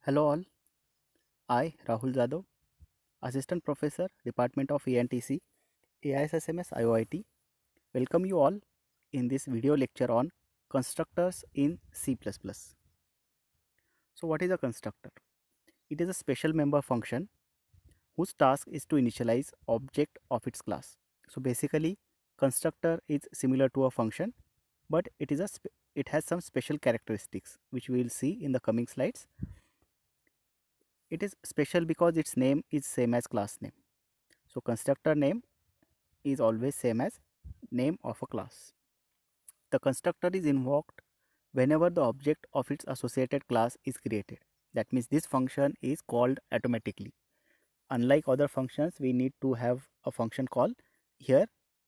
Hello all, I Rahul Jadhav, Assistant Professor, Department of ENTC, AISSMS IOIT, welcome you all in this video lecture on constructors in C++. So what is a constructor? It is a special member function whose task is to initialize object of its class. So basically constructor is similar to a function, but it has some special characteristics which we will see in the coming slides. It is special because its name is same as class name. So constructor name is always same as name of a class. The constructor is invoked whenever the object of its associated class is created. That means this function is called automatically. Unlike other functions, we need to have a function call. Here,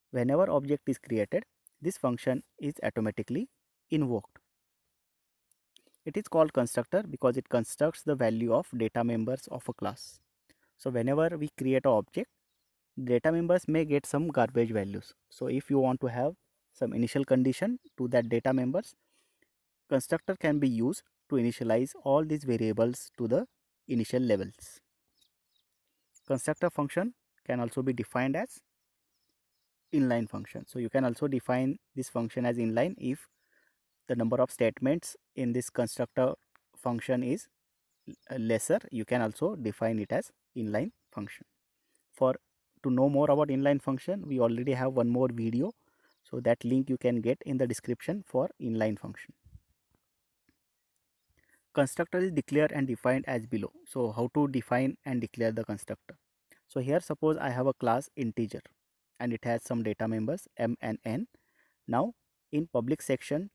whenever object is created, this function is automatically invoked. It is called constructor because it constructs the value of data members of a class. So whenever we create an object, data members may get some garbage values. So if you want to have some initial condition to that data members, constructor can be used to initialize all these variables to the initial levels. Constructor function can also be defined as inline function. So you can also define this function as inline if the number of statements in this constructor function is lesser. You can also define it as inline function. For to know more about inline function, we already have one more video, so that link you can get in the description for inline function. Constructor is declared and defined as below. So how to define and declare the constructor? So here suppose I have a class integer and it has some data members m and n. Now in public section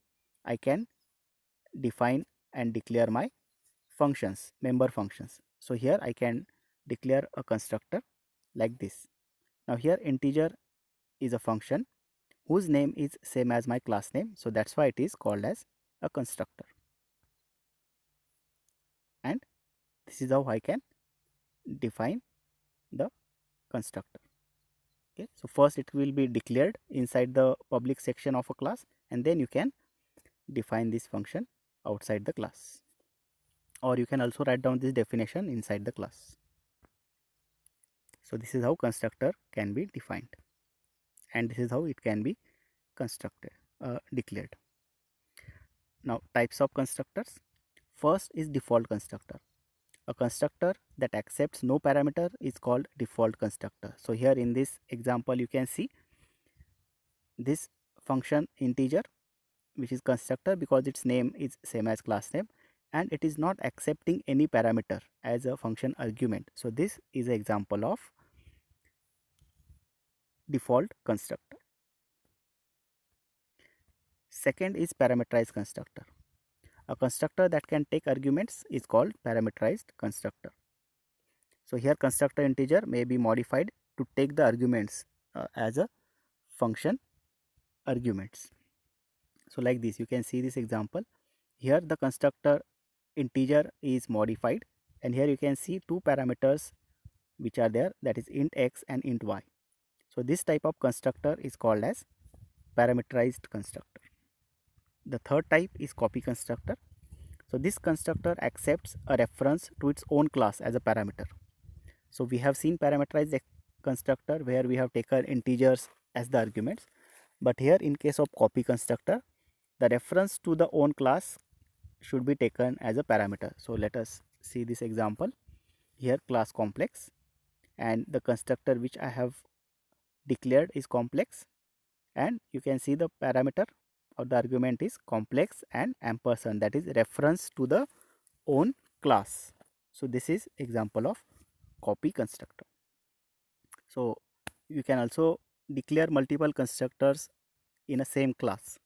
I can define and declare my functions, member functions. So here I can declare a constructor like this. Now here integer is a function whose name is same as my class name, so that's why it is called as a constructor. And this is how I can define the constructor. Okay, so first it will be declared inside the public section of a class, and then you can define this function outside the class, or you can also write down this definition inside the class. So this is how constructor can be defined, and this is how it can be constructed, declared. Now types of constructors. First is default constructor. A constructor that accepts no parameter is called default constructor. So here in this example you can see this function integer, which is constructor because its name is same as class name, and it is not accepting any parameter as a function argument. So this is an example of default constructor. Second is parameterized constructor. A constructor that can take arguments is called parameterized constructor. So here constructor integer may be modified to take the arguments as a function arguments. So like this, you can see this example. Here the constructor integer is modified, and here you can see two parameters which are there, that is int x and int y. So this type of constructor is called as parameterized constructor. The third type is copy constructor. So this constructor accepts a reference to its own class as a parameter. So we have seen parameterized constructor where we have taken integers as the arguments, but here in case of copy constructor, the reference to the own class should be taken as a parameter. So let us see this example. Here class complex, and the constructor which I have declared is complex, and you can see the parameter or the argument is complex and ampersand, that is reference to the own class. So this is example of copy constructor. So you can also declare multiple constructors in a same class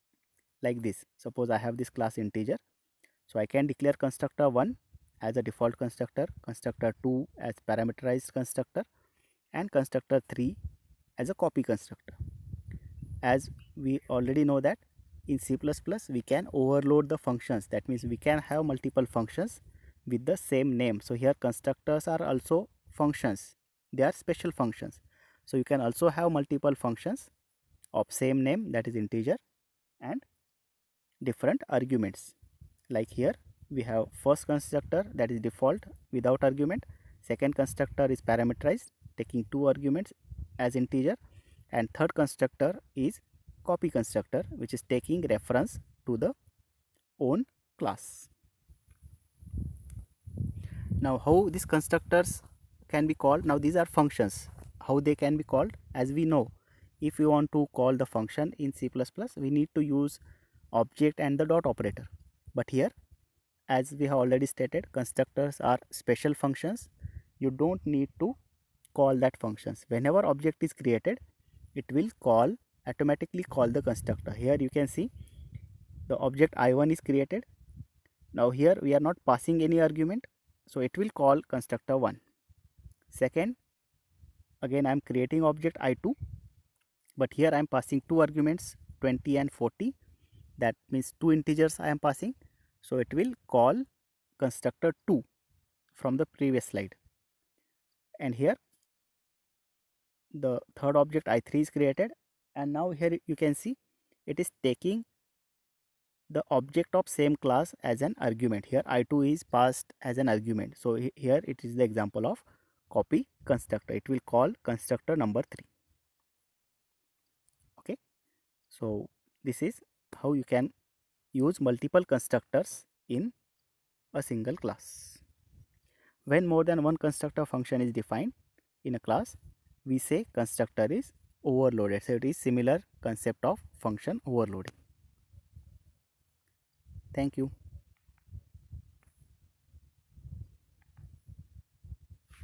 like this. Suppose I have this class integer, so I can declare constructor 1 as a default constructor, constructor 2 as parameterized constructor, and constructor 3 as a copy constructor. As we already know that in C++ we can overload the functions, that means we can have multiple functions with the same name. So here constructors are also functions, they are special functions. So you can also have multiple functions of same name, that is integer, and different arguments. Like here we have first constructor that is default without argument, second constructor is parameterized taking 2 arguments as integer, and third constructor is copy constructor which is taking reference to the own class. Now how these constructors can be called? Now these are functions. How they can be called? As we know, if we want to call the function in C++, we need to use object and the dot operator. But here, as we have already stated, constructors are special functions. You don't need to call that functions. Whenever object is created, it will automatically call the constructor. Here you can see the object I1 is created. Now here we are not passing any argument, so it will call constructor 1. Second, again I am creating object I2, but here I am passing 2 arguments 20 and 40. That means 2 integers I am passing, so it will call constructor 2 from the previous slide. And here the third object I3 is created, and now here you can see it is taking the object of same class as an argument. Here I2 is passed as an argument, so here it is the example of copy constructor. It will call constructor number 3. Okay, so this is how you can use multiple constructors in a single class. When more than one constructor function is defined in a class, we say constructor is overloaded. So it is similar concept of function overloading. Thank you.